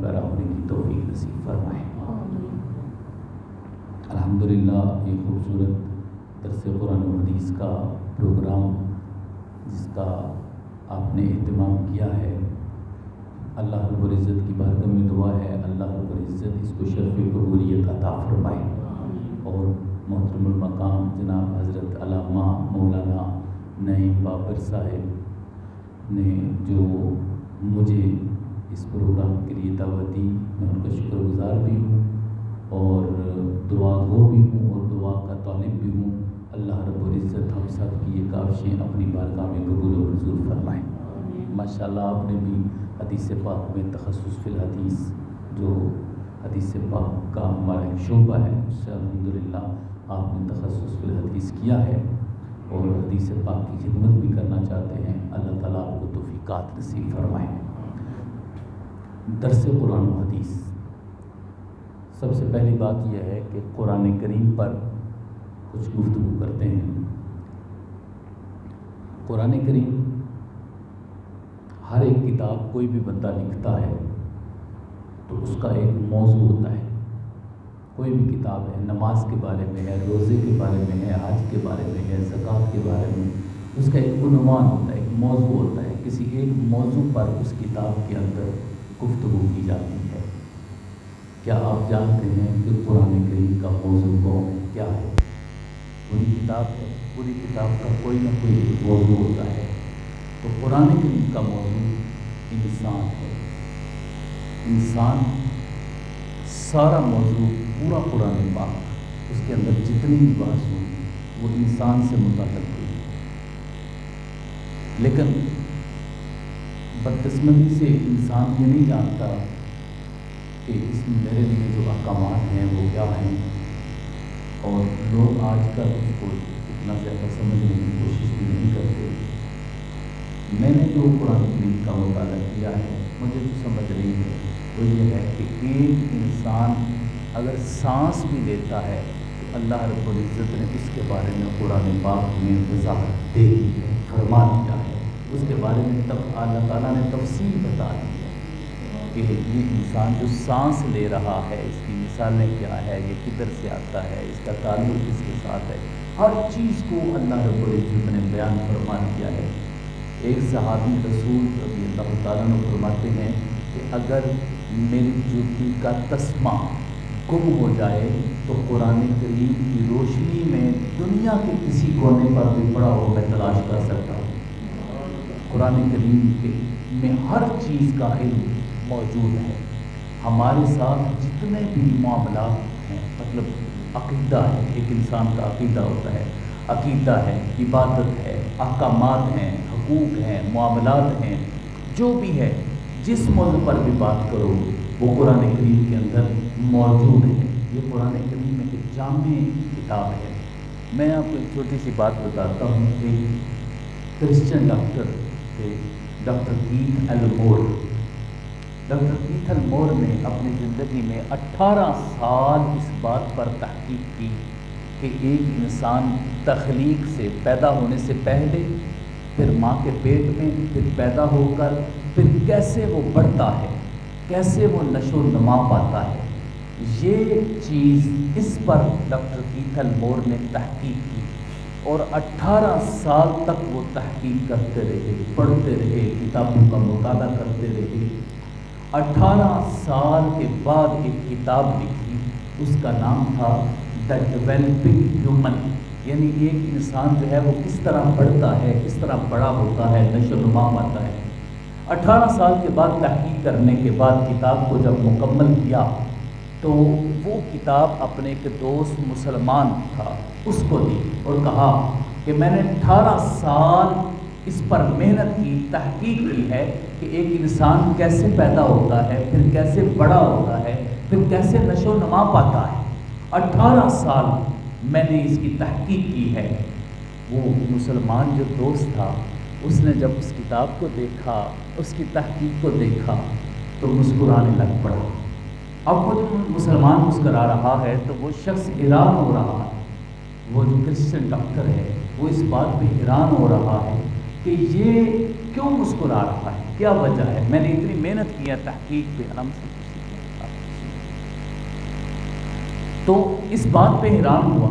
پیرا ہونے کی توفیق نصیب فرمائے۔ الحمدللہ یہ خوبصورت درس قرآن و حدیث کا پروگرام جس کا آپ نے اہتمام کیا ہے، اللہ رب العزت کی بارگاہ میں دعا ہے اللہ رب العزت اس کو شرف قبولیت عطا فرمائے، اور محترم المقام جناب حضرت علامہ مولانا نعیم بابر صاحب نے جو مجھے اس پروگرام کے لیے دعوت دی، میں ان کا شکر گزار بھی ہوں اور دعا گو بھی ہوں اور دعا کا طالب بھی ہوں۔ اللہ رب العزت ہم سب کی یہ کاوشیں اپنی بارگاہ میں قبول و منظور فرمائیں۔ ماشاءاللہ آپ نے بھی حدیث پاک میں تخصص فی الحدیث، جو حدیث پاک کا ہمارا ایک شعبہ ہے، اس سے الحمدللہ آپ نے تخصص فی الحدیث کیا ہے اور حدیث پاک کی خدمت بھی کرنا چاہتے ہیں۔ اللہ تعالیٰ آپ کو توفیقات نصیب فرمائیں۔ درس قرآن و حدیث، سب سے پہلی بات یہ ہے کہ قرآن کریم پر کچھ گفتگو کرتے ہیں۔ قرآن کریم ہر ایک کتاب کوئی بھی بندہ لکھتا ہے تو اس کا ایک موضوع ہوتا ہے۔ کوئی بھی کتاب ہے، نماز کے بارے میں ہے، روزے کے بارے میں ہے، حج کے بارے میں ہے، زکوٰۃ کے بارے میں، اس کا ایک عنوان ہوتا ہے، ایک موضوع ہوتا ہے۔ کسی ایک موضوع پر اس کتاب کے اندر گفتگو کی جاتی ہے۔ کیا آپ جانتے ہیں کہ قرآن کریم کا موضوع کون ہے، کیا ہے؟ پوری کتاب ہے، پوری کتاب کا کوئی نہ کوئی ایک موضوع ہوتا ہے۔ تو قرآن کریم کا موضوع انسان ہے۔ انسان سارا موضوع پورا قرآن پاک، اس کے اندر جتنی بھی بات ہوئی وہ انسان سے متعلق ہوئی، لیکن بدقسمتی سے انسان یہ نہیں جانتا کہ اس میں میرے لیے جو احکامات ہیں وہ کیا ہیں، اور لوگ آج کل اس کو اتنا زیادہ سمجھنے کی کوشش بھی نہیں کرتے۔ میں نے جو قرآن کریم کا مطالعہ کیا ہے، مجھے جو سمجھ رہی ہے وہ یہ ہے کہ ایک انسان اگر سانس بھی لیتا ہے تو اللہ رب العزت نے اس کے بارے میں قرآن پاک میں وضاحت دے دی ہے، فرما دیا ہے، اس کے بارے میں اللہ تعالیٰ نے تفصیل بتا دی ہے کہ یہ انسان جو سانس لے رہا ہے اس کی مثالیں کیا ہے، یہ کدھر سے آتا ہے، اس کا تعلق کس کے ساتھ ہے، ہر چیز کو اللہ رب العزت نے بیان فرما دیا ہے۔ ایک صحابی رسول رضی اللہ تعالیٰ عنہ فرماتے ہیں کہ اگر میری جوتی کا تسمہ گم ہو جائے تو قرآن کریم کی روشنی میں دنیا کے کسی کونے پر بھی پڑا ہو میں تلاش کر سکتا ہوں۔ قرآن کریم کے میں ہر چیز کا علم موجود ہے۔ ہمارے ساتھ جتنے بھی معاملات ہیں، مطلب عقیدہ ہے، ایک انسان کا عقیدہ ہوتا ہے، عقیدہ ہے، عبادت ہے، احکامات ہیں، حقوق ہیں، معاملات ہیں، جو بھی ہے جس موضوع پر بھی بات کرو وہ قرآن کریم کے اندر موجود ہے۔ یہ قرآن کریم میں ایک جامع کتاب ہے۔ میں آپ کو ایک چھوٹی سی بات بتاتا ہوں۔ ایک کرسچن ڈاکٹر تھے، ڈاکٹر کیتھ ایلمور۔ ڈاکٹر کیتھ ایلمور نے اپنی زندگی میں 18 سال اس بات پر تحقیق کی کہ ایک انسان تخلیق سے، پیدا ہونے سے پہلے، پھر ماں کے پیٹ میں، پھر پیدا ہو کر، پھر کیسے وہ بڑھتا ہے، کیسے وہ نشو و نما پاتا ہے۔ یہ چیز اس پر ڈاکٹر کیتھ ایلمور نے تحقیق کی اور 18 سال تک وہ تحقیق کرتے رہے، پڑھتے رہے، کتابوں کا مطالعہ کرتے رہے۔ 18 سال کے بعد ایک کتاب لکھی، اس کا نام تھا دا ڈیولپنگ ہیومن، یعنی ایک انسان جو ہے وہ کس طرح بڑھتا ہے، کس طرح بڑا ہوتا ہے، نشو و نما پاتا ہے۔ 18 سال کے بعد تحقیق کرنے کے بعد کتاب کو جب مکمل کیا تو وہ کتاب اپنے ایک دوست مسلمان تھا اس کو دی اور کہا کہ میں نے 18 سال اس پر محنت کی، تحقیق کی ہے کہ ایک انسان کیسے پیدا ہوتا ہے، پھر کیسے بڑا ہوتا ہے، پھر کیسے نشو و نما پاتا ہے۔ 18 سال میں نے اس کی تحقیق کی ہے۔ وہ مسلمان جو دوست تھا اس نے جب اس کتاب کو دیکھا، اس کی تحقیق کو دیکھا تو مسکرانے لگ پڑا۔ اب وہ جو مسلمان مسکرا رہا ہے تو وہ شخص حیران ہو رہا ہے، وہ جو کرسچن ڈاکٹر ہے وہ اس بات پہ حیران ہو رہا ہے کہ یہ کیوں مسکرا رہا ہے، کیا وجہ ہے، میں نے اتنی محنت کی ہے تحقیق پہ، تو اس بات پہ حیران ہوا.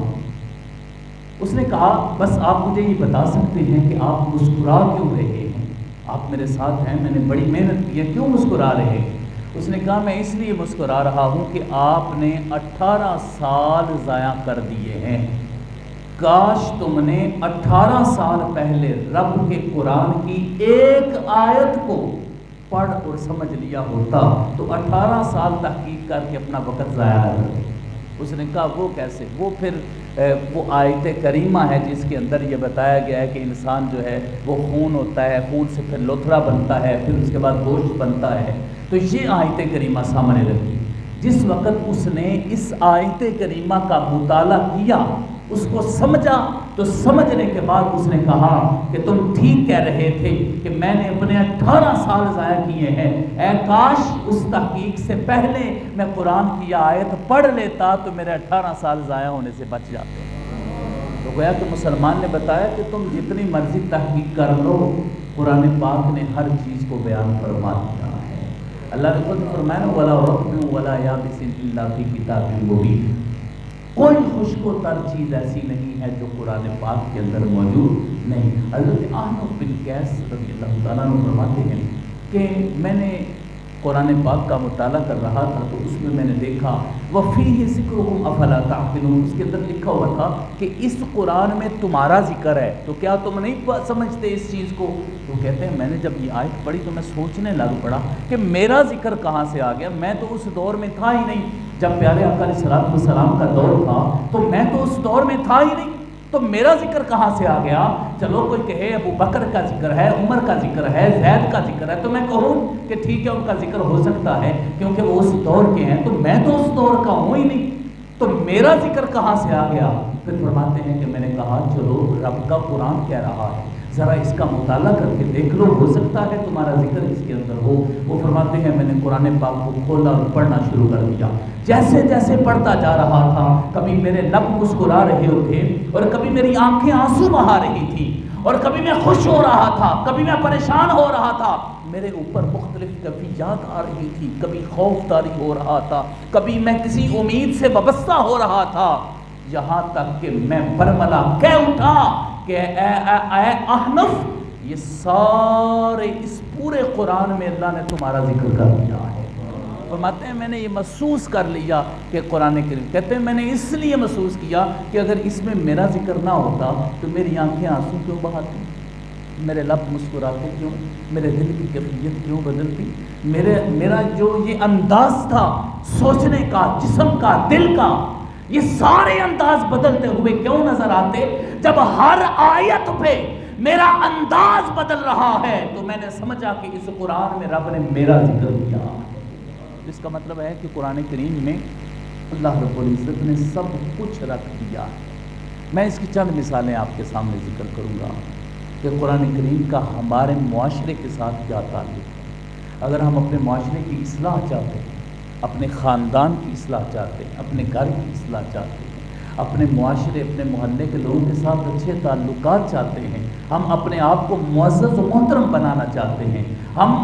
اس نے کہا بس آپ مجھے یہ بتا سکتے ہیں کہ آپ مسکرا کیوں رہے ہیں؟ آپ میرے ساتھ ہیں، میں نے بڑی محنت کی ہے، کیوں مسکرا رہے ہیں؟ اس نے کہا میں اس لیے مسکرا رہا ہوں کہ آپ نے 18 سال ضائع کر دیے ہیں. کاش تم نے 18 سال پہلے رب کے قرآن کی ایک آیت کو پڑھ اور سمجھ لیا ہوتا تو 18 سال تحقیق کر کے اپنا وقت ضائع نہ کرتے. اس نے کہا وہ کیسے؟ وہ پھر وہ آیت کریمہ ہے جس کے اندر یہ بتایا گیا ہے کہ انسان جو ہے وہ خون ہوتا ہے، خون سے پھر لوتھڑا بنتا ہے، پھر اس کے بعد گوشت بنتا ہے. تو یہ آیت کریمہ سامنے رکھی. جس وقت اس نے اس آیت کریمہ کا مطالعہ کیا، اس کو سمجھا، تو سمجھنے کے بعد اس نے کہا کہ تم ٹھیک کہہ رہے تھے کہ میں نے اپنے 18 سال ضائع کیے ہیں. اے کاش اس تحقیق سے پہلے میں قرآن کی آیت پڑھ لیتا تو میرے 18 سال ضائع ہونے سے بچ جاتے. تو گویا کہ مسلمان نے بتایا کہ تم جتنی مرضی تحقیق کر لو، قرآن پاک نے ہر چیز کو بیان فرما دیا ہے. اللہ نے خود فرمایا وَلَا رَطْبٍ وَلَا يَابِسٍ إِلَّا فِي كِتَابٍ مُبِينٍ. کوئی خشک و تر چیز ایسی نہیں ہے جو قرآن پاک کے اندر موجود نہیں. حضرت احنف بن قیس رضی اللہ تعالیٰ عنہ فرماتے ہیں کہ میں نے قرآن پاک کا مطالعہ کر رہا تھا تو اس میں نے دیکھا وَفِيهِ ذِكْرُهُمْ أَفَلَا تَعْقِلُونَ. اس کے اندر لکھا ہوا تھا کہ اس قرآن میں تمہارا ذکر ہے تو کیا تم نہیں سمجھتے اس چیز کو؟ تو کہتے ہیں میں نے جب یہ آیت پڑھی تو میں سوچنے لگ پڑا کہ میرا ذکر کہاں سے آ گیا. میں تو اس دور میں تھا ہی نہیں. جب پیارے آقا علیہ الصلوۃ والسلام کا دور تھا تو میں تو اس دور میں تھا ہی نہیں، تو میرا ذکر کہاں سے آ گیا؟ چلو کوئی کہے ابو بکر کا ذکر ہے، عمر کا ذکر ہے، زید کا ذکر ہے، تو میں کہوں کہ ٹھیک ہے ان کا ذکر ہو سکتا ہے کیونکہ وہ اس دور کے ہیں. تو میں تو اس دور کا ہوں ہی نہیں، تو میرا ذکر کہاں سے آ گیا؟ پھر فرماتے ہیں کہ میں نے کہا چلو رب کا قرآن کہہ رہا ہے، ذرا اس کا مطالعہ کر کے دیکھ لو، ہو سکتا ہے تمہارا ذکر اس کے اندر ہو. وہ فرماتے ہیں میں نے قرآن پاک کو کھولا اور پڑھنا شروع کر دیا. جیسے جیسے پڑھتا جا رہا تھا کبھی میرے لب مسکرا رہے ہوتے اور کبھی میری آنکھیں آنسو بہا رہی تھی، اور کبھی میں خوش ہو رہا تھا، کبھی میں پریشان ہو رہا تھا. میرے اوپر مختلف کیفیات آ رہی تھی، کبھی خوف طاری ہو رہا تھا، کبھی میں کسی امید سے وابستہ ہو رہا تھا، یہاں تک کہ میں برملا کہہ اٹھا کہ اے احنف، یہ سارے اس پورے قرآن میں اللہ نے تمہارا ذکر کر دیا ہے. فرماتے ہیں میں نے یہ محسوس کر لیا کہ قرآن کریم، کہتے ہیں میں نے اس لیے محسوس کیا کہ اگر اس میں میرا ذکر نہ ہوتا تو میری آنکھیں آنسو کیوں بہاتی، میرے لب مسکراتے کیوں، میرے دل کی کیفیت کیوں بدلتی، میرا جو یہ انداز تھا سوچنے کا، جسم کا، دل کا، یہ سارے انداز بدلتے ہوئے کیوں نظر آتے؟ جب ہر آیت پہ میرا انداز بدل رہا ہے تو میں نے سمجھا کہ اس قرآن میں رب نے میرا ذکر کیا. اس کا مطلب ہے کہ قرآن کریم میں اللہ رب العزت نے سب کچھ رکھ دیا ہے. میں اس کی چند مثالیں آپ کے سامنے ذکر کروں گا کہ قرآن کریم کا ہمارے معاشرے کے ساتھ کیا تعلق ہے. اگر ہم اپنے معاشرے کی اصلاح چاہتے ہیں، اپنے خاندان کی اصلاح چاہتے ہیں، اپنے گھر کی اصلاح چاہتے ہیں، اپنے معاشرے، اپنے محلے کے لوگوں کے ساتھ اچھے تعلقات چاہتے ہیں، ہم اپنے آپ کو معزز و محترم بنانا چاہتے ہیں، ہم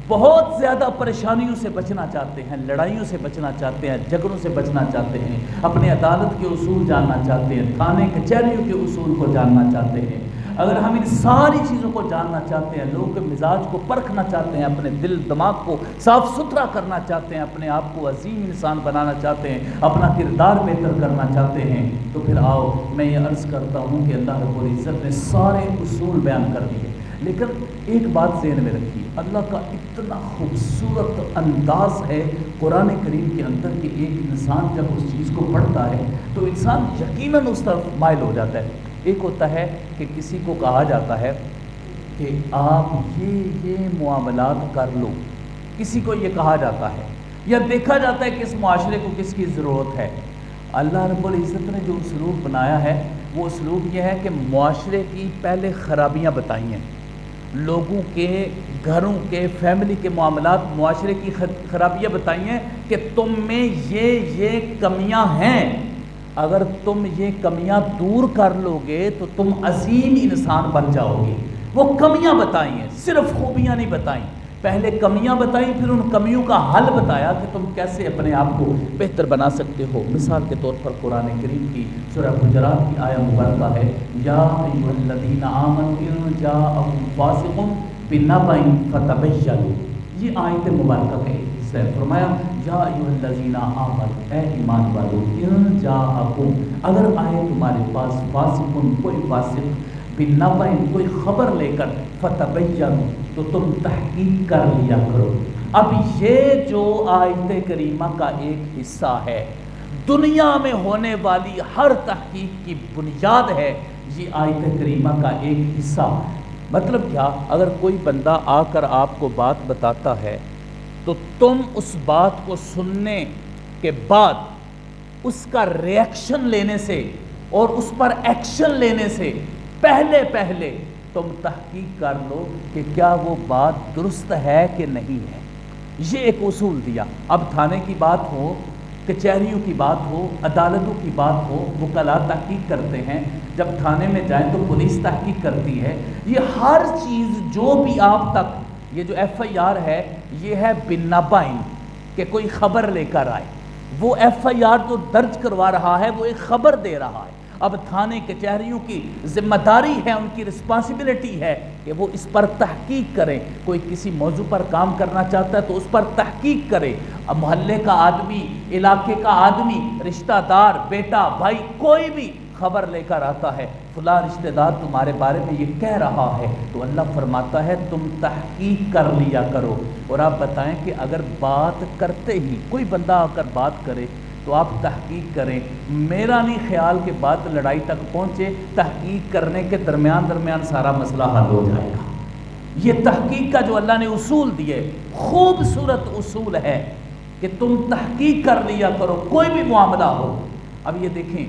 بہت زیادہ پریشانیوں سے بچنا چاہتے ہیں، لڑائیوں سے بچنا چاہتے ہیں، جھگڑوں سے بچنا چاہتے ہیں، اپنے عدالت کے اصول جاننا چاہتے ہیں، تھانے کچہریوں کے اصول کو جاننا چاہتے ہیں، اگر ہم ان ساری چیزوں کو جاننا چاہتے ہیں، لوگوں کے مزاج کو پرکھنا چاہتے ہیں، اپنے دل دماغ کو صاف ستھرا کرنا چاہتے ہیں، اپنے آپ کو عظیم انسان بنانا چاہتے ہیں، اپنا کردار بہتر کرنا چاہتے ہیں، تو پھر آؤ میں یہ عرض کرتا ہوں کہ اللہ رب العزت نے سارے اصول بیان کر دیے. لیکن ایک بات ذہن میں رکھیے، اللہ کا اتنا خوبصورت انداز ہے قرآن کریم کے اندر کہ ایک انسان جب اس چیز کو پڑھتا ہے تو انسان یقیناً اس طرف مائل ہو جاتا ہے. ایک ہوتا ہے کہ کسی کو کہا جاتا ہے کہ آپ یہ معاملات کر لو، کسی کو یہ کہا جاتا ہے یا دیکھا جاتا ہے کہ اس معاشرے کو کس کی ضرورت ہے. اللہ رب العزت نے جو اسلوب بنایا ہے وہ اسلوب یہ ہے کہ معاشرے کی پہلے خرابیاں بتائی ہیں، لوگوں کے گھروں کے فیملی کے معاملات، معاشرے کی خرابیاں بتائی ہیں کہ تم میں یہ کمیاں ہیں، اگر تم یہ کمیاں دور کر لو گے تو تم عظیم انسان بن جاؤ گے. وہ کمیاں بتائی ہیں، صرف خوبیاں نہیں بتائیں. پہلے کمیاں بتائیں، پھر ان کمیوں کا حل بتایا کہ تم کیسے اپنے آپ کو بہتر بنا سکتے ہو۔ مثال کے طور پر قرآن کریم کی سورہ حجرات کی آیہ مبارکہ ہے، یا ایھا الذین آمنوا ان جاءکم فاسق بنبأ فتبینوا۔ یہ آیت مبارکہ کا ایک حصہ ہے۔ فرمایا یا ایھا الذین آمنوا، اے ایمان والو، ان جاءکم، اگر آئے تمہارے پاس فاسق، کوئی فاسق، بنبأ، کوئی خبر لے کر، فتبینوا، تو تم تحقیق کر لیا کرو۔ اب یہ جو آیت کریمہ کا ایک حصہ ہے، دنیا میں ہونے والی ہر تحقیق کی بنیاد ہے یہ آیت کریمہ کا ایک حصہ۔ مطلب کیا؟ اگر کوئی بندہ آ کر آپ کو بات بتاتا ہے تو تم اس بات کو سننے کے بعد اس کا ریئیکشن لینے سے اور اس پر ایکشن لینے سے پہلے تم تحقیق کر لو کہ کیا وہ بات درست ہے کہ نہیں ہے۔ یہ ایک اصول دیا۔ اب تھانے کی بات ہو، کچہریوں کی بات ہو، عدالتوں کی بات ہو، وکلاء تحقیق کرتے ہیں، جب تھانے میں جائیں تو پولیس تحقیق کرتی ہے۔ یہ ہر چیز جو بھی آپ تک، یہ جو ایف آئی آر ہے یہ ہے بنبأ، کہ کوئی خبر لے کر آئے۔ وہ ایف آئی آر جو درج کروا رہا ہے وہ ایک خبر دے رہا ہے۔ اب تھانے کچہریوں کی ذمہ داری ہے، ان کی رسپانسبلٹی ہے کہ وہ اس پر تحقیق کریں۔ کوئی کسی موضوع پر کام کرنا چاہتا ہے تو اس پر تحقیق کرے۔ اب محلے کا آدمی، علاقے کا آدمی، رشتہ دار، بیٹا، بھائی، کوئی بھی خبر لے کر آتا ہے، فلاں رشتہ دار تمہارے بارے میں یہ کہہ رہا ہے، تو اللہ فرماتا ہے تم تحقیق کر لیا کرو۔ اور آپ بتائیں کہ اگر بات کرتے ہی کوئی بندہ آ کر بات کرے تو آپ تحقیق کریں۔ میرا نہیں خیال کہ بات لڑائی تک پہنچے، تحقیق کرنے کے درمیان سارا مسئلہ حل ہو جائے گا۔ یہ تحقیق کا جو اللہ نے اصول دیے، خوبصورت اصول ہے کہ تم تحقیق کر لیا کرو، کوئی بھی معاملہ ہو۔ اب یہ دیکھیں،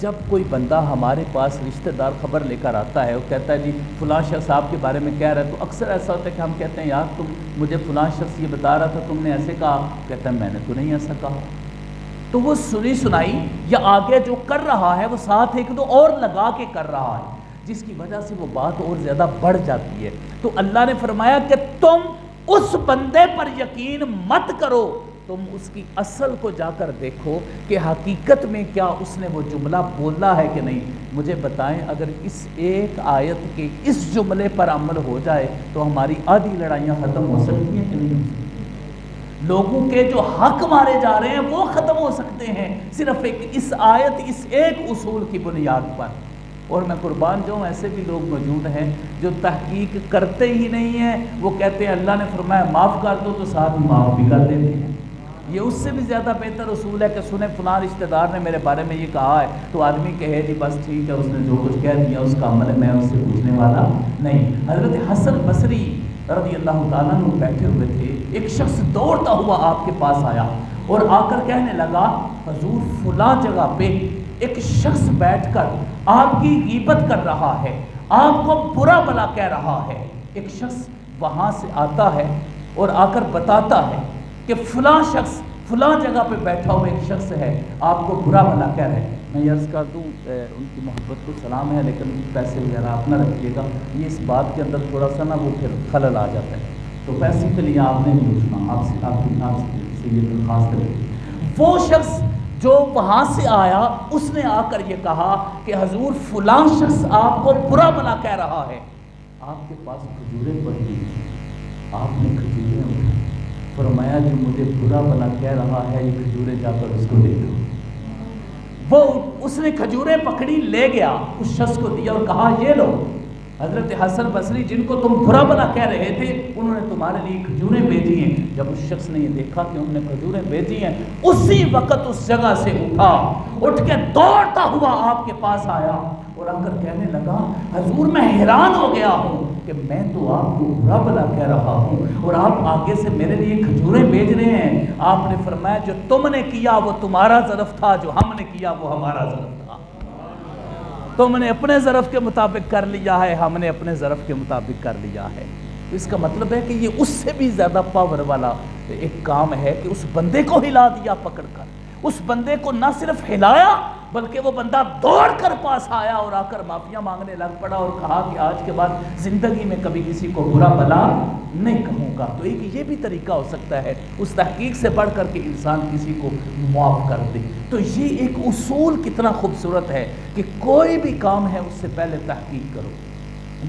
جب کوئی بندہ ہمارے پاس رشتہ دار خبر لے کر آتا ہے، وہ کہتا ہے جی فلاں شخص آپ کے بارے میں کہہ رہا ہے، تو اکثر ایسا ہوتا ہے کہ ہم کہتے ہیں یار تم مجھے فلاں شخص یہ بتا رہا تھا، تم نے ایسے کہا۔ کہتا ہے میں نے تو نہیں ایسا کہا۔ تو وہ سنی سنائی یا آگے جو کر رہا ہے وہ ساتھ ایک دو اور لگا کے کر رہا ہے، جس کی وجہ سے وہ بات اور زیادہ بڑھ جاتی ہے۔ تو اللہ نے فرمایا کہ تم اس بندے پر یقین مت کرو، تم اس کی اصل کو جا کر دیکھو کہ حقیقت میں کیا اس نے وہ جملہ بولا ہے کہ نہیں۔ مجھے بتائیں، اگر اس ایک آیت کے اس جملے پر عمل ہو جائے تو ہماری آدھی لڑائیاں ختم ہو سکتی ہیں کہ نہیں ہو سکتی؟ لوگوں کے جو حق مارے جا رہے ہیں وہ ختم ہو سکتے ہیں صرف اس آیت، اس ایک اصول کی بنیاد پر۔ اور میں قربان جاؤں، ایسے بھی لوگ موجود ہیں جو تحقیق کرتے ہی نہیں ہیں، وہ کہتے ہیں اللہ نے فرمایا معاف کر دو، تو ساتھ معاف بھی کر دیتے ہیں۔ یہ اس سے بھی زیادہ بہتر اصول ہے کہ سنیں فلاں رشتہ دار نے میرے بارے میں یہ کہا ہے، تو آدمی کہے جی بس ٹھیک ہے، اس نے جو کچھ کہہ دیا اس کا عمل ہے، میں اس سے پوچھنے والا نہیں۔ حضرت حسن بصری رضی اللہ تعالیٰ عنہ بیٹھے ہوئے تھے، ایک شخص دوڑتا ہوا آپ کے پاس آیا اور آ کر کہنے لگا حضور فلاں جگہ پہ ایک شخص بیٹھ کر آپ کی غیبت کر رہا ہے، آپ کو برا بھلا کہہ رہا ہے۔ ایک شخص وہاں سے آتا ہے اور آ کر بتاتا ہے کہ فلاں شخص فلاں جگہ پہ بیٹھا ہوا ایک شخص ہے، آپ کو برا بھلا کہہ رہے ہیں۔ میں عرض کر دوں ان کی محبت کو سلام ہے، لیکن پیسے وغیرہ آپ نہ رکھیے گا، یہ اس بات کے اندر تھوڑا سا نا وہ پھر خلل آ جاتا ہے، تو پیسے کے لیے آپ نے نہیں اٹھنا، آپ سے یہ درخواست ہے۔ وہ شخص جو وہاں سے آیا اس نے آ کر یہ کہا کہ حضور فلاں شخص آپ کو برا بھلا کہہ رہا ہے، آپ کے پاس کھجوریں پڑی ہیں، آپ نے کھجوریں اٹھائیں، فرمایا جو مجھے برا بھلا کہہ رہا ہے یہ کھجوریں جا کر اس کو دے دو۔ وہ اس نے کھجوریں پکڑی، لے گیا، اس شخص کو دیا اور کہا یہ لو، حضرت حسن بصری جن کو تم برا بھلا کہہ رہے تھے انہوں نے تمہارے لیے کھجوریں بھیجی ہیں۔ جب اس شخص نے یہ دیکھا کہ انہوں نے کھجوریں بھیجی ہیں، اسی وقت اس جگہ سے اٹھ کے دوڑتا ہوا آپ کے پاس آیا اور آ کر کہنے لگا حضور میں حیران ہو گیا ہوں کہ میں تو آپ کو برا بھلا کہہ رہا ہوں اور آپ آگے سے میرے لیے کھجوریں بھیج رہے ہیں۔ آپ نے فرمایا جو تم نے کیا وہ تمہارا ظرف تھا، جو ہم نے کیا وہ ہمارا ظرف تھا۔ تم نے اپنے ظرف کے مطابق کر لیا ہے، ہم نے اپنے ظرف کے مطابق کر لیا ہے۔ اس کا مطلب ہے کہ یہ اس سے بھی زیادہ پاور والا ایک کام ہے کہ اس بندے کو ہلا دیا پکڑ کر، اس بندے کو نہ صرف ہلایا بلکہ وہ بندہ دوڑ کر پاس آیا اور آ کر معافیاں مانگنے لگ پڑا اور کہا کہ آج کے بعد زندگی میں کبھی کسی کو برا بھلا نہیں کہوں گا۔ تو ایک یہ بھی طریقہ ہو سکتا ہے اس تحقیق سے بڑھ کر کے انسان کسی کو معاف کر دے۔ تو یہ ایک اصول کتنا خوبصورت ہے کہ کوئی بھی کام ہے اس سے پہلے تحقیق کرو۔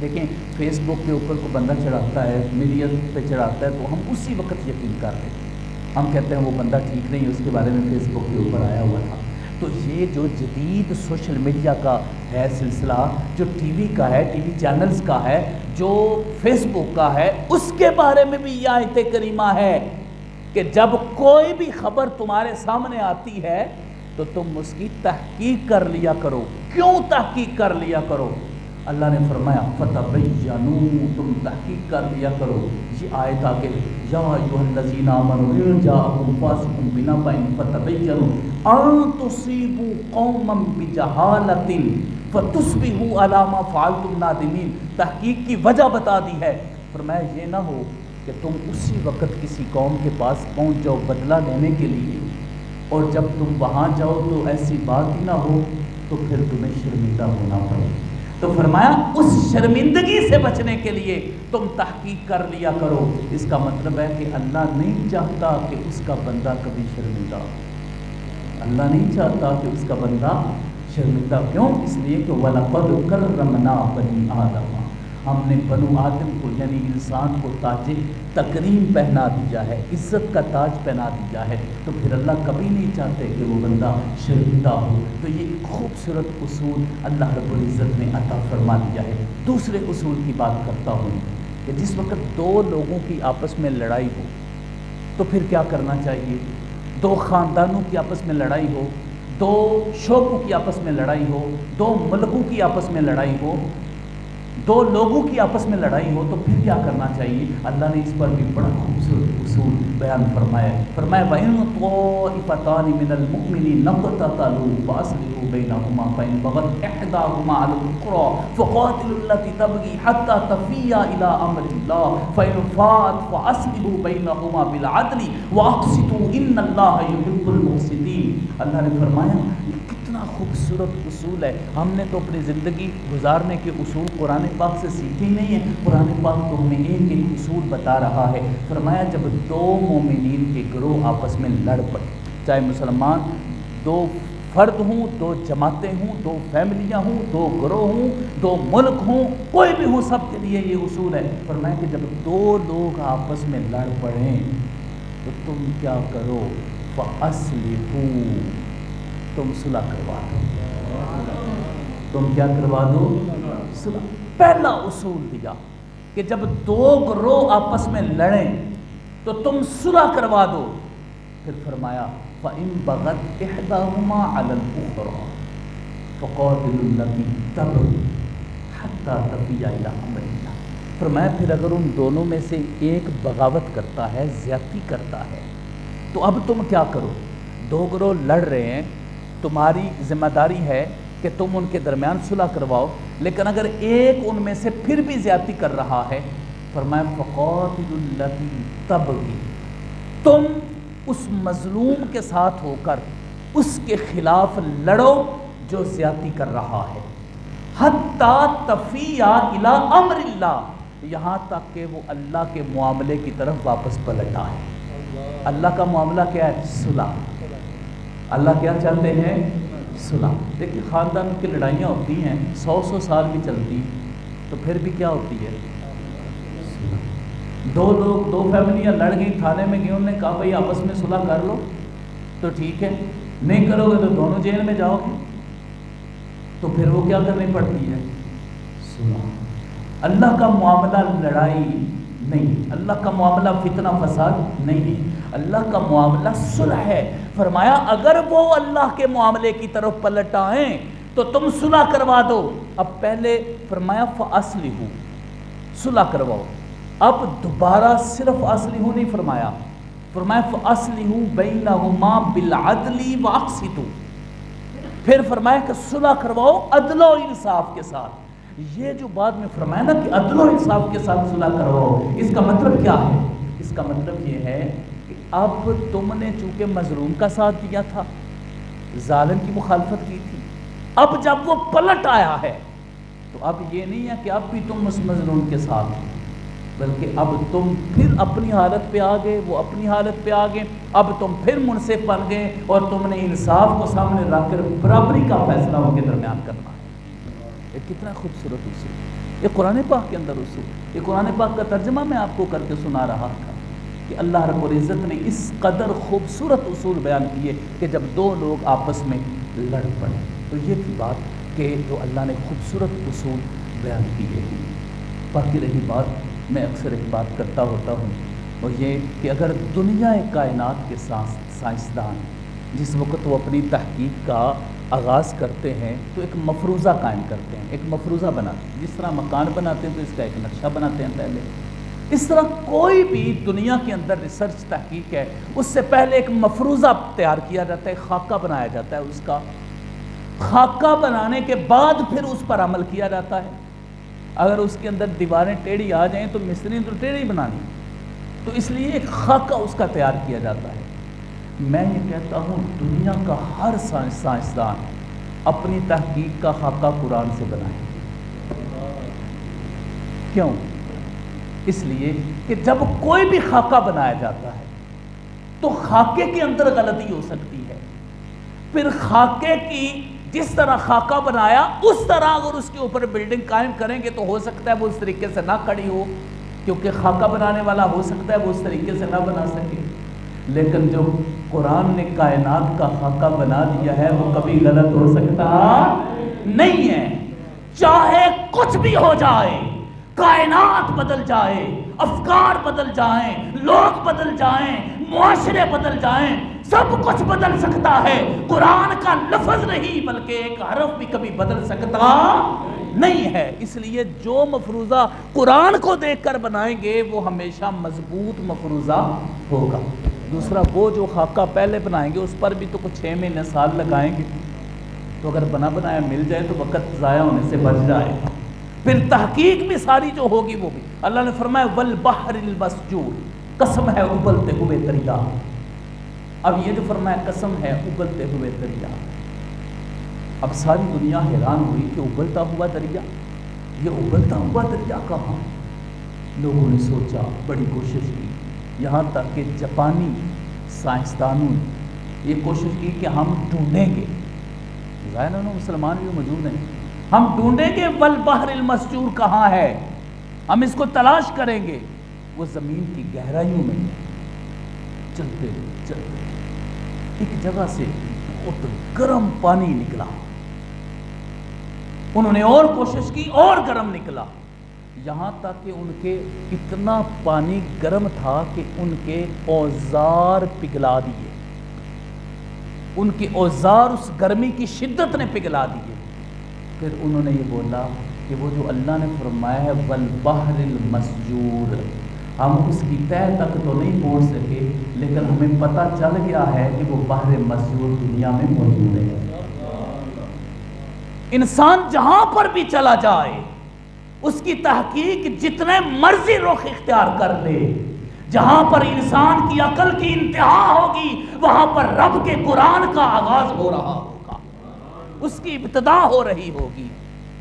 دیکھیں فیس بک کے اوپر کو بندہ چڑھاتا ہے، میڈیا پہ چڑھاتا ہے، تو ہم اسی وقت یقین کر رہے ہیں، ہم کہتے ہیں وہ بندہ ٹھیک نہیں ہے، اس کے بارے میں فیس بک کے اوپر آیا ہوا تھا۔ تو یہ جو جدید سوشل میڈیا کا ہے سلسلہ، جو ٹی وی کا ہے، ٹی وی چینلز کا ہے، جو فیس بک کا ہے، اس کے بارے میں بھی یہ آیت کریمہ ہے کہ جب کوئی بھی خبر تمہارے سامنے آتی ہے تو تم اس کی تحقیق کر لیا کرو۔ کیوں تحقیق کر لیا کرو؟ اللہ نے فرمایا فتبینوا، تم تحقیق کر لیا کرو۔ یہ آیت آگے یا ایھا الذین آمنوا ان جاءکم فاسق بنبأ فتبینوا ان تصیبوا قوما بجہالۃ فتصبحوا علی ما فعلتم نادمین۔ تحقیق کی وجہ بتا دی ہے، فرمایا یہ نہ ہو کہ تم اسی وقت کسی قوم کے پاس پہنچ جاؤ بدلہ لینے کے لیے، اور جب تم وہاں جاؤ تو ایسی بات ہی نہ ہو تو پھر تمہیں شرمندہ ہونا پڑے۔ تو فرمایا اس شرمندگی سے بچنے کے لیے تم تحقیق کر لیا کرو۔ اس کا مطلب ہے کہ اللہ نہیں چاہتا کہ اس کا بندہ کبھی شرمندہ ہو، اللہ نہیں چاہتا کہ اس کا بندہ شرمندہ۔ کیوں؟ اس لیے کہ وَلَقَدْ كَرَّمْنَا بَنِي آدَمَ، ہم نے بنو آدم کو یعنی انسان کو تاج تکریم پہنا دیا ہے، عزت کا تاج پہنا دیا ہے، تو پھر اللہ کبھی نہیں چاہتے کہ وہ بندہ شرمندہ ہو۔ تو یہ ایک خوبصورت اصول اللہ رب العزت نے عطا فرما دیا ہے۔ دوسرے اصول کی بات کرتا ہوں کہ جس وقت دو لوگوں کی آپس میں لڑائی ہو تو پھر کیا کرنا چاہیے؟ دو خاندانوں کی آپس میں لڑائی ہو، دو شعبوں کی آپس میں لڑائی ہو، دو ملکوں کی آپس میں لڑائی ہو، دو لوگوں کی آپس میں لڑائی ہو، تو پھر کیا کرنا چاہیے؟ اللہ نے اس پر بھی بڑا خوبصورت اصول بیان فرمایا ہے۔ فرمایا وَإِن طَائِفَتَانِ مِنَ الْمُؤْمِنِينَ اقْتَتَلُوا فَأَصْلِحُوا بَيْنَهُمَا فَإِن بَغَتْ إِحْدَاهُمَا عَلَى الْأُخْرَى فَقَاتِلُوا الَّتِي تَبْغِي حَتَّى تَفِيَّ إِلَى أَمْرِ اللَّهِ فَإِن فَاءَتْ فَأَصْلِحُوا بَيْنَهُمَا بِالْعَدْلِ وَأَقْسِطُوا إِنَّ اللَّهَ يُحِبُّ الْمُقْسِطِينَ۔ اللہ نے فرمایا کتنا خوبصورت اصول ہے، ہم نے تو اپنی زندگی گزارنے کے اصول قرآن پاک سے سیکھے ہی نہیں ہیں، قرآن پاک تو ہمیں ایک ایک اصول بتا رہا ہے۔ فرمایا جب دو مومنین کے گروہ آپس میں لڑ پڑے، چاہے مسلمان دو فرد ہوں، دو جماعتیں ہوں، دو فیملیاں ہوں، دو گروہ ہوں، دو ملک ہوں، کوئی بھی ہوں، سب کے لیے یہ اصول ہے۔ فرمایا کہ جب دو لوگ آپس میں لڑ پڑیں تو تم کیا کرو؟ فَأَصْلِحُوا، تم صلح کروا دو، تم کیا کروا دو؟ صلح۔ پہلا اصول دیا کہ جب دو گروہ آپس میں لڑیں تو تم صلح کروا دو۔ پھر فرمایا فَإِن بَغَتْ إِحْدَاهُمَا عَلَى الْأُخْرَى فَقَاتِلُوا الَّتِي تَبْغِي حَتَّى تَفِيَّ إِلَى أَمْرِ اللَّهِ۔ فرمایا پھر اگر ان دونوں میں سے ایک بغاوت کرتا ہے، زیادتی کرتا ہے، تو اب تم کیا کرو؟ دو گروہ لڑ رہے ہیں، تمہاری ذمہ داری ہے کہ تم ان کے درمیان صلح کرواؤ، لیکن اگر ایک ان میں سے پھر بھی زیادتی کر رہا ہے، فرمایا فَقَاتِلُوا الَّتِي تَبْغِي، تم اس مظلوم کے ساتھ ہو کر اس کے خلاف لڑو جو زیادتی کر رہا ہے، حَتَّى تَفِيَّ إِلَىٰ أَمْرِ اللَّهِ، یہاں تک کہ وہ اللہ کے معاملے کی طرف واپس پلٹ آئے۔ اللہ کا معاملہ کیا ہے؟ صلح۔ اللہ کیا چاہتے ہیں؟ صلح۔ دیکھیے خاندان کی لڑائیاں ہوتی ہیں، 100 سال بھی چلتی ہیں، تو پھر بھی کیا ہوتی ہے؟ دو لوگ، دو فیملیاں لڑ گئی، تھانے میں گئی، انہوں نے کہا بھائی آپس میں صلح کر لو، تو ٹھیک ہے، نہیں کرو گے تو دونوں جیل میں جاؤ گے، تو پھر وہ کیا کرنی پڑتی ہے؟ صلح۔ اللہ کا معاملہ لڑائی نہیں، اللہ کا معاملہ فتنہ فساد نہیں، اللہ کا معاملہ صلح ہے۔ فرمایا اگر وہ اللہ کے معاملے کی طرف پلٹ آئیں تو تم صلح کروا دو۔ اب پہلے فرمایا فَأَصْلِحُوا، صلح کرواؤ، اب دوبارہ صرف اصلحوا نہیں فرمایا، فرمایا فَأَصْلِحُوا بَيْنَهُمَا بِالْعَدْلِ وَأَقْسِطُوا، پھر فرمایا کہ صلح کرواؤ عدل و انصاف کے ساتھ۔ یہ جو بعد میں فرمایا نا کہ عدل و انصاف کے ساتھ صلح کرواؤ، اس کا مطلب کیا ہے؟ اس کا مطلب یہ ہے کہ اب تم نے چونکہ مظلوم کا ساتھ دیا تھا، ظالم کی مخالفت کی تھی، اب جب وہ پلٹ آیا ہے تو اب یہ نہیں ہے کہ اب بھی تم اس مظلوم کے ساتھ ہو، بلکہ اب تم پھر اپنی حالت پہ آ گئے، وہ اپنی حالت پہ آ گئے، اب تم پھر منصف بن گئے اور تم نے انصاف کو سامنے رکھ کر برابری کا فیصلہ ان کے درمیان کرنا ہے۔ یہ کتنا خوبصورت اصول، یہ قرآن پاک کے اندر اصول، یہ قرآن پاک کا ترجمہ میں آپ کو کر کے سنا رہا تھا کہ اللہ رب العزت نے اس قدر خوبصورت اصول بیان کیے کہ جب دو لوگ آپس میں لڑ پڑے تو یہ تھی بات کہ جو اللہ نے خوبصورت اصول بیان کیے ہیں۔ باقی رہی بات، میں اکثر ایک بات کرتا ہوتا ہوں، اور یہ کہ اگر دنیا کائنات کے سائنسدان جس وقت وہ اپنی تحقیق کا آغاز کرتے ہیں تو ایک مفروضہ قائم کرتے ہیں، ایک مفروضہ بناتے ہیں، جس طرح مکان بناتے ہیں تو اس کا ایک نقشہ بناتے ہیں پہلے، اس طرح کوئی بھی دنیا کے اندر ریسرچ تحقیق ہے اس سے پہلے ایک مفروضہ تیار کیا جاتا ہے، خاکہ بنایا جاتا ہے، اس کا خاکہ بنانے کے بعد پھر اس پر عمل کیا جاتا ہے۔ اگر اس کے اندر دیواریں ٹیڑھی آ جائیں تو مستری تو ٹیڑھی بنانی، تو اس لیے ایک خاکہ اس کا تیار کیا جاتا ہے۔ میں یہ کہتا ہوں دنیا کا ہر سائنسدان اپنی تحقیق کا خاکہ قرآن سے بنائے۔ کیوں؟ اس لیے کہ جب کوئی بھی خاکہ بنایا جاتا ہے تو خاکے کے اندر غلطی ہو سکتی ہے، پھر خاکے کی جس طرح خاکہ بنایا اس طرح اگر اس کے اوپر بلڈنگ قائم کریں گے تو ہو سکتا ہے وہ اس طریقے سے نہ کھڑی ہو، کیونکہ خاکہ بنانے والا ہو سکتا ہے وہ اس طریقے سے نہ بنا سکے، لیکن جو قرآن نے کائنات کا خاکہ بنا دیا ہے وہ کبھی غلط ہو سکتا نہیں ہے، چاہے کچھ بھی ہو جائے، کائنات بدل جائے، افکار بدل جائیں، لوگ بدل جائیں، معاشرے بدل جائیں، سب کچھ بدل سکتا ہے، قرآن کا لفظ نہیں بلکہ ایک حرف بھی کبھی بدل سکتا نہیں ہے۔ اس لیے جو مفروضہ قرآن کو دیکھ کر بنائیں گے وہ ہمیشہ مضبوط مفروضہ ہوگا۔ دوسرا وہ جو خاکہ پہلے بنائیں گے اس پر بھی تو کچھ 6 مہینے سال لگائیں گے، تو اگر بنا بنایا مل جائے تو وقت ضائع ہونے سے بچ جائے گا، پھر تحقیق بھی ساری جو ہوگی وہ بھی۔ اللہ نے فرمایا والبحر المسجور، قسم ہے ابلتے ہوئے دریا۔ اب یہ جو فرمایا قسم ہے ابلتے ہوئے دریا، اب ساری دنیا حیران ہوئی کہ ابلتا ہوا دریا، یہ ابلتا ہوا دریا کہاں؟ لوگوں نے سوچا، بڑی کوشش کی، یہاں تک کہ جاپانی سائنسدانوں نے یہ کوشش کی کہ ہم ڈھونڈیں گے، ظاہر ہے مسلمان بھی موجود ہیں، ہم ڈھونڈیں گے والبحر المسجور کہاں ہے، ہم اس کو تلاش کریں گے۔ وہ زمین کی گہرائیوں میں چلتے چلتے ایک جگہ سے بہت گرم پانی نکلا، انہوں نے اور کوشش کی اور گرم نکلا، یہاں تک کہ ان کے اتنا پانی گرم تھا کہ ان کے اوزار پگھلا دیے، ان کے اوزار اس گرمی کی شدت نے پگھلا دیے۔ پھر انہوں نے یہ بولا کہ وہ جو اللہ نے فرمایا ہے والبحر المسجور، ہم اس کی تہ تک تو نہیں پہنچ سکے لیکن ہمیں پتہ چل گیا ہے کہ وہ بحر مسجور دنیا میں موجود ہے۔ انسان جہاں پر بھی چلا جائے، اس کی تحقیق جتنے مرضی رخ اختیار کر لے، جہاں پر انسان کی عقل کی انتہا ہوگی وہاں پر رب کے قرآن کا آغاز ہو رہا ہوگا، اس کی ابتدا ہو رہی ہوگی۔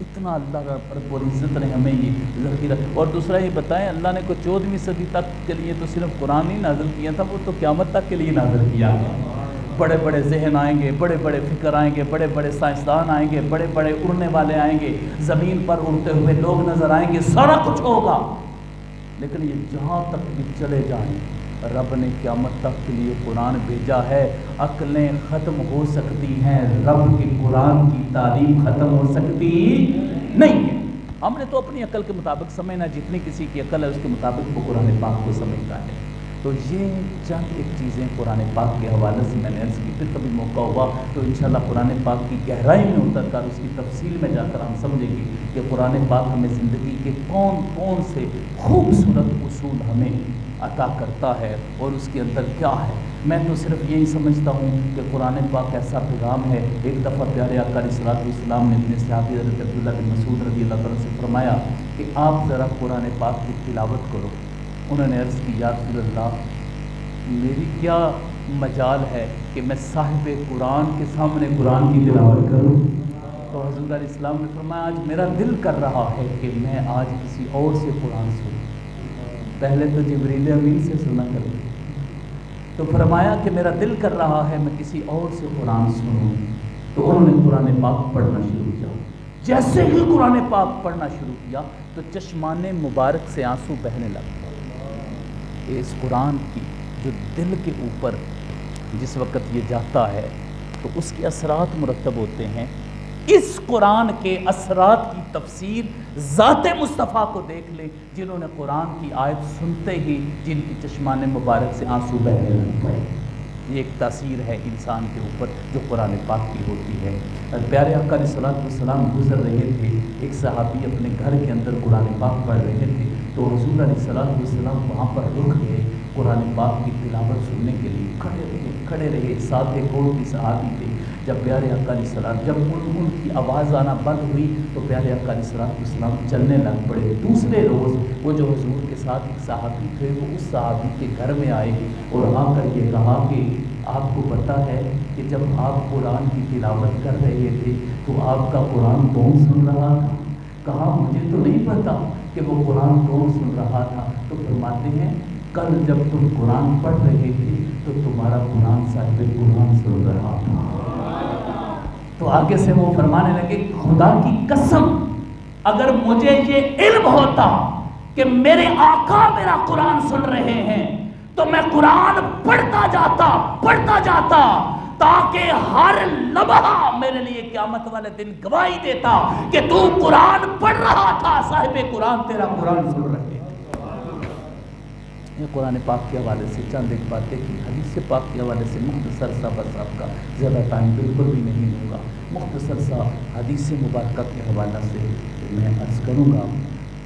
اتنا اللہ رب العزت نے ہمیں یہ ذخیرہ، اور دوسرا یہ بتائیں اللہ نے کو 14ویں صدی تک کے لیے تو صرف قرآن ہی نازل کیا تھا، وہ تو قیامت تک کے لیے نازل کیا گیا۔ بڑے بڑے ذہن آئیں گے، بڑے بڑے فکر آئیں گے، بڑے بڑے سائنسدان آئیں گے، بڑے بڑے اڑنے والے آئیں گے، زمین پر اڑتے ہوئے لوگ نظر آئیں گے، سارا کچھ ہوگا، لیکن یہ جہاں تک بھی چلے جائیں رب نے قیامت تک کے لیے قرآن بھیجا ہے۔ عقلیں ختم ہو سکتی ہیں، رب کے قرآن کی تعلیم ختم ہو سکتی نہیں ہے۔ ہم نے تو اپنی عقل کے مطابق سمجھنا، جتنی کسی کی عقل ہے اس کے مطابق وہ قرآن پاک کو سمجھتا ہے۔ تو یہ چند ایک چیزیں قرآن پاک کے حوالے سے میں نے عرض کی، پھر کبھی موقع ہوا تو انشاءاللہ قرآن پاک کی گہرائی میں اتر کر اس کی تفصیل میں جا کر ہم سمجھیں گے کہ قرآن پاک ہمیں زندگی کے کون کون سے خوبصورت اصول ہمیں عطا کرتا ہے اور اس کے اندر کیا ہے۔ میں تو صرف یہی سمجھتا ہوں کہ قرآن پاک ایسا پیغام ہے۔ ایک دفعہ پیارے آقا علیہ الصلوۃ والسلام نے اپنے صحابی حضرت عبداللہ بن مسعود رضی اللہ عنہ سے فرمایا کہ آپ ذرا قرآن پاک کی تلاوت کرو۔ انہوں نے عرض کی یا رسول اللہ میری کیا مجال ہے کہ میں صاحب قرآن کے سامنے قرآن کی تلاوت کروں، تو حضور علیہ السلام نے فرمایا آج میرا دل کر رہا ہے کہ میں آج کسی اور سے قرآن سنوں۔ پہلے تو جبریل امین سے سنا کرتے، تو فرمایا کہ میرا دل کر رہا ہے میں کسی اور سے قرآن سنوں، تو انہوں نے قرآن پاک پڑھنا شروع کیا۔ جیسے ہی قرآن پاک پڑھنا شروع کیا تو چشمان مبارک سے آنسو بہنے لگے۔ اس قرآن کی جو دل کے اوپر جس وقت یہ جاتا ہے تو اس کے اثرات مرتب ہوتے ہیں۔ اس قرآن کے اثرات کی تفسیر ذات مصطفیٰ کو دیکھ لیں، جنہوں نے قرآن کی آیت سنتے ہی جن کی چشمان مبارک سے آنسو بہنے لگ پڑے۔ یہ ایک تاثیر ہے انسان کے اوپر جو قرآن پاک کی ہوتی ہے۔ اور پیارے آقا علیہ الصلوۃ والسلام گزر رہے تھے، ایک صحابی اپنے گھر کے اندر قرآن پاک پڑھ رہے تھے، تو حضور علیہ الصلوۃ والسلام وہاں پر رک گئے قرآن پاک کی تلاوت سننے کے لیے، کھڑے رہے۔ ساتھ ایک اور بھی صحابی تھے، جب پیارے آقا علیہ السلام جب ان کی آواز آنا بند ہوئی تو پیارے آقا علیہ السلام چلنے لگ پڑے۔ دوسرے روز وہ جو حضور کے ساتھ ایک صحابی تھے وہ اس صحابی کے گھر میں آئے اور آ کر یہ کہا کہ آپ کو پتہ ہے کہ جب آپ قرآن کی تلاوت کر رہے تھے تو آپ کا قرآن کون سن رہا تھا؟ کہا مجھے تو نہیں پتا کہ وہ قرآن کون سن رہا تھا۔ تو فرماتے ہیں کل جب تم قرآن پڑھ رہے تھے تو تمہارا قرآن صاحب قرآن سن رہا تھا۔ تو آگے سے وہ فرمانے لگے خدا کی قسم اگر مجھے یہ علم ہوتا کہ میرے آقا میرا قرآن سن رہے ہیں تو میں قرآن پڑھتا جاتا تاکہ ہر لمحہ میرے لیے قیامت والے دن گواہی دیتا کہ تو قرآن پڑھ رہا تھا، صاحب قرآن تیرا قرآن سن رہے تھے۔ یہ قرآن پاک کے حوالے سے چند ایک باتیں کی، حدیث پاک کے حوالے سے مختصر سا، بس آپ کا زیادہ ٹائم بالکل بھی نہیں ہوگا، مختصر سا حدیث مبارکہ کے حوالے سے میں عرض کروں گا۔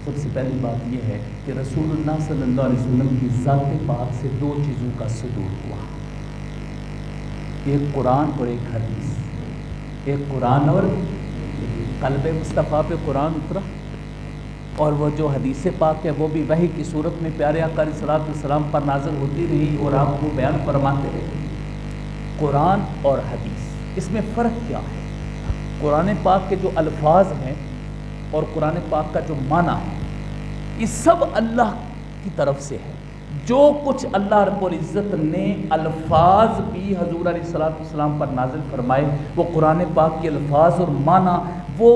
سب سے پہلی بات یہ ہے کہ رسول اللہ صلی اللہ علیہ وسلم کی ذات پاک سے دو چیزوں کا صدور ہوا، ایک قرآن اور ایک حدیث۔ ایک قرآن اور قلب مصطفیٰ پہ قرآن اترا، اور وہ جو حدیث پاک ہے وہ بھی وحی کی صورت میں پیارے آقا علیہ الصلوۃ والسلام پر نازل ہوتی رہی اور آپ کو بیان فرماتے رہے۔ قرآن اور حدیث، اس میں فرق کیا ہے؟ قرآن پاک کے جو الفاظ ہیں اور قرآن پاک کا جو معنی ہے یہ سب اللہ کی طرف سے ہے۔ جو کچھ اللہ رب العزت نے الفاظ بھی حضور علیہ الصلوۃ والسلام پر نازل فرمائے وہ قرآن پاک کے الفاظ اور معنی وہ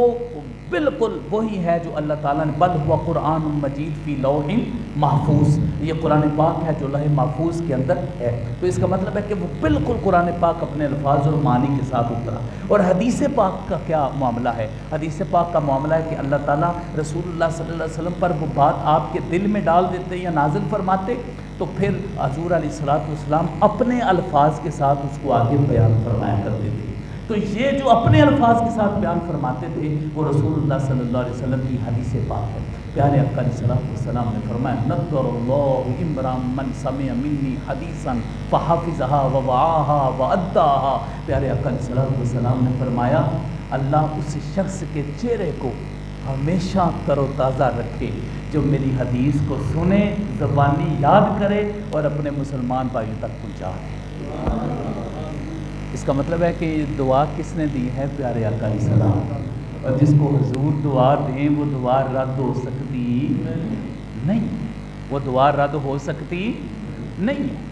بالکل وہی ہے جو اللہ تعالیٰ نے بل ہوا قرآن مجید فی لوح محفوظ، یہ قرآن پاک ہے جو لوح محفوظ کے اندر ہے۔ تو اس کا مطلب ہے کہ وہ بالکل قرآن پاک اپنے الفاظ اور معنی کے ساتھ اترا۔ اور حدیث پاک کا کیا معاملہ ہے؟ حدیث پاک کا معاملہ ہے کہ اللہ تعالیٰ رسول اللہ صلی اللہ علیہ وسلم پر وہ بات آپ کے دل میں ڈال دیتے یا نازل فرماتے تو پھر حضور علیہ الصلوۃ والسلام اپنے الفاظ کے ساتھ اس کو آگے بیان فرمایا کرتے تھے۔ تو یہ جو اپنے الفاظ کے ساتھ بیان فرماتے تھے وہ رسول اللہ صلی اللہ علیہ وسلم کی حدیث پاک ہے۔ پیارے آقا علیہ الصلوۃ والسلام نے فرمایا نضر اللہ امرا من سمع منی حدیثا فحفظها ووعاها واداها۔ پیارے آقا علیہ الصلوۃ والسلام نے فرمایا اللہ اس شخص کے چہرے کو ہمیشہ تر و تازہ رکھے جو میری حدیث کو سنے، زبانی یاد کرے اور اپنے مسلمان بھائیوں تک پہنچائے۔ اس کا مطلب ہے کہ یہ دعا کس نے دی ہے؟ پیارے آقا علیہ السلام۔ اور جس کو حضور دعا دیں وہ دعا رد ہو سکتی نہیں، وہ دعا رد ہو سکتی نہیں ہے۔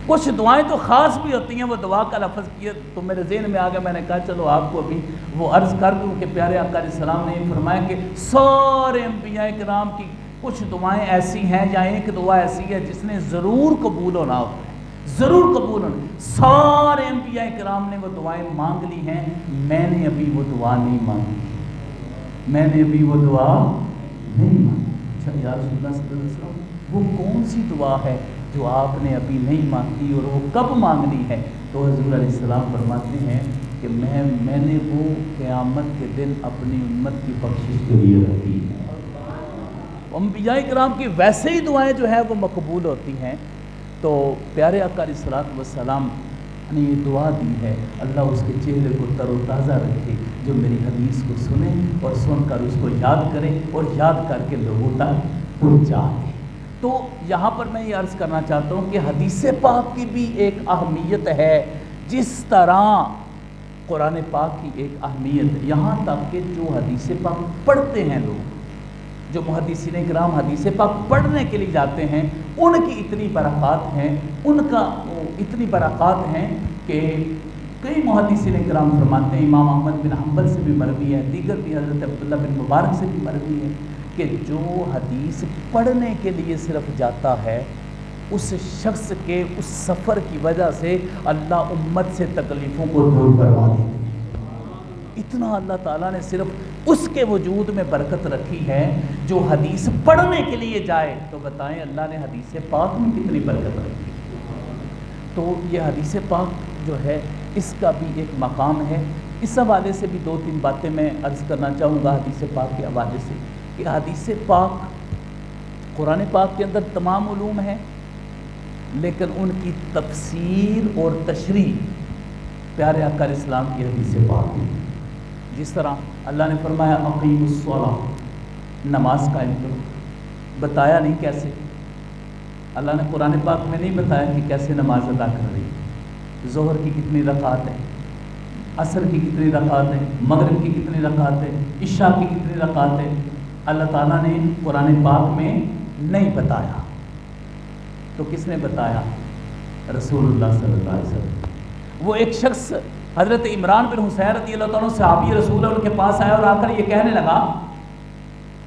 کچھ دعائیں تو خاص بھی ہوتی ہیں، وہ دعا کا لفظ کیا تو میرے ذہن میں آ گیا، میں نے کہا چلو آپ کو ابھی وہ عرض کر دوں کہ پیارے آقا علیہ السلام نے یہ فرمایا کہ سارے انبیاء کرام کی کچھ دعائیں ایسی ہیں یا ایک دعا ایسی ہے جس نے ضرور قبول ہونا ہوتا ہے، ضرور قبول ہونا۔ سارے انبیاء کرام نے وہ دعائیں مانگ لی ہیں، میں نے ابھی وہ دعا نہیں مانگی، میں نے ابھی وہ دعا نہیں مانگی۔ اچھا یا رسول اللہ صلی اللہ علیہ وسلم وہ کون سی دعا ہے جو آپ نے ابھی نہیں مانگی اور وہ کب مانگنی ہے؟ تو حضور علیہ السلام فرماتے ہیں کہ میں نے وہ قیامت کے دن اپنی امت کی بخشش کے لیے رکھی ہے۔ انبیاء کرام کی ویسے ہی دعائیں جو ہیں وہ مقبول ہوتی ہیں، تو پیارے آقا علیہ الصلوۃ والسلام نے یہ دعا دی ہے اللہ اس کے چہرے کو تر و تازہ رکھے جو میری حدیث کو سنے اور سن کر اس کو یاد کرے اور یاد کر کے لوگوں تک پہنچا دے۔ تو یہاں پر میں یہ عرض کرنا چاہتا ہوں کہ حدیث پاک کی بھی ایک اہمیت ہے، جس طرح قرآن پاک کی ایک اہمیت ہے، یہاں تک کہ جو حدیث پاک پڑھتے ہیں لوگ، جو محدثین کرام حدیث پاک پڑھنے کے لیے جاتے ہیں، ان کی اتنی برکات ہیں، ان کا اتنی برکات ہیں کہ کئی محدثین کرام فرماتے ہیں، امام احمد بن حنبل سے بھی مروی ہے، دیگر بھی حضرت عبداللہ بن مبارک سے بھی مروی ہے کہ جو حدیث پڑھنے کے لیے صرف جاتا ہے، اس شخص کے اس سفر کی وجہ سے اللہ امت سے تکلیفوں کو دور کروا دیتے ہیں۔ اتنا اللہ تعالیٰ نے صرف اس کے وجود میں برکت رکھی ہے جو حدیث پڑھنے کے لیے جائے، تو بتائیں اللہ نے حدیث پاک میں کتنی برکت رکھی۔ تو یہ حدیث پاک جو ہے اس کا بھی ایک مقام ہے۔ اس حوالے سے بھی دو تین باتیں میں عرض کرنا چاہوں گا حدیث پاک کے حوالے سے، کہ حدیث پاک قرآن پاک کے اندر تمام علوم ہیں، لیکن ان کی تفسیر اور تشریح پیارے آقا علیہ السلام کی حدیث پاک میں، جس طرح اللہ نے فرمایا اقیموا الصلاۃ، نماز قائم کرو، بتایا نہیں کیسے، اللہ نے قرآن پاک میں نہیں بتایا کہ کیسے نماز ادا کر رہی ہے، ظہر کی کتنی رکعات ہیں، عصر کی کتنی رکعات ہیں، مغرب کی کتنی رکعات ہیں، عشاء کی کتنی رکعات ہیں، اللہ تعالیٰ نے قرآن پاک میں نہیں بتایا، تو کس نے بتایا؟ رسول اللہ صلی اللہ علیہ وسلم۔ وہ ایک شخص حضرت عمران بن حسین رضی اللہ تعالیٰ صحابی رسول ان کے پاس آیا اور آ کر یہ کہنے لگا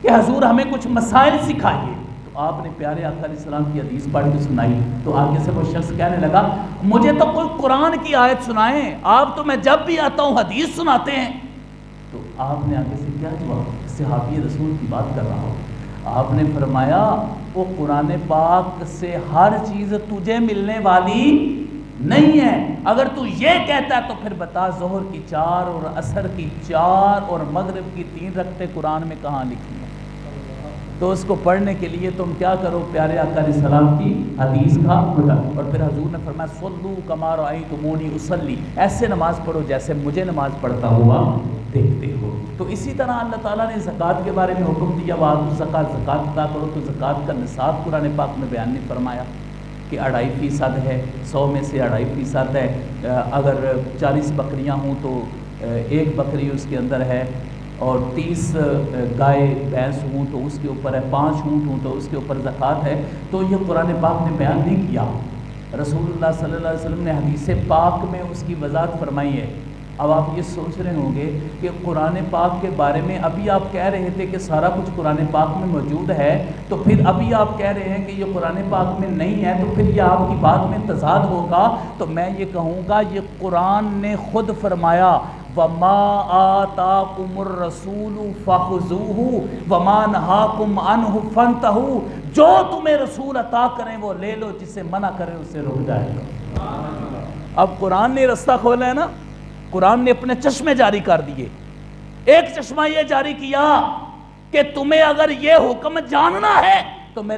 کہ حضور ہمیں کچھ مسائل سکھائیے، تو آپ نے پیارے آقا علیہ السلام کی حدیث پڑھ کے سنائی، تو آگے سے وہ شخص کہنے لگا مجھے تو کوئی قرآن کی آیت سنائیں، آپ تو میں جب بھی آتا ہوں حدیث سناتے ہیں۔ تو آپ نے آگے سے کیا جواب؟ صحابی رسول کی بات کر رہا ہوں، آپ نے فرمایا وہ قرآن پاک سے ہر چیز تجھے ملنے والی نہیں ہے، اگر تو یہ کہتا ہے تو پھر بتا ظہر کی 4 اور عصر کی 4 اور مغرب کی 3 رکعتیں قرآن میں کہاں لکھی ہیں؟ تو اس کو پڑھنے کے لیے تم کیا کرو؟ پیارے آقا علیہ السلام کی حدیث کا مطالعہ، اور پھر حضور نے فرمایا صلو کما رأیتمونی اصلی، ایسے نماز پڑھو جیسے مجھے نماز پڑھتا ہوا دیکھتے ہو۔ تو اسی طرح اللہ تعالیٰ نے زکوٰۃ کے بارے میں حکم دیا، وآتوا الزکاۃ، زکوٰۃ ادا کرو، تو زکوٰۃ کا نصاب قرآن پاک میں بیان نہیں فرمایا کہ 2.5% ہے، 100 میں سے 2.5% ہے، اگر 40 بکریاں ہوں تو 1 بکری اس کے اندر ہے، اور 30 گائے بھینس ہوں تو اس کے اوپر ہے، 5 اونٹ ہوں تو اس کے اوپر زکوٰۃ ہے۔ تو یہ قرآن پاک نے بیان نہیں کیا، رسول اللہ صلی اللہ علیہ وسلم نے حدیث پاک میں اس کی وضاحت فرمائی ہے۔ اب آپ یہ سوچ رہے ہوں گے کہ قرآن پاک کے بارے میں ابھی آپ کہہ رہے تھے کہ سارا کچھ قرآن پاک میں موجود ہے، تو پھر ابھی آپ کہہ رہے ہیں کہ یہ قرآن پاک میں نہیں ہے، تو پھر یہ آپ کی بات میں تضاد ہوگا۔ تو میں یہ کہوں گا یہ قرآن نے خود فرمایا وَمَا آتَاكُمُ الرَّسُولُ فَخُذُوهُ وَمَا نَهَاكُمْ عَنْهُ فَانْتَهُوا، جو تمہیں رسول عطا کریں وہ لے لو، جسے منع کریں اس سے رک جائے گا۔ اب قرآن نے رستہ کھولا ہے نا، قرآن نے اپنے چشمے جاری کر دیے۔ ایک چشمہ یہ جاری کیا کہ تمہیں اگر یہ حکم جاننا ہے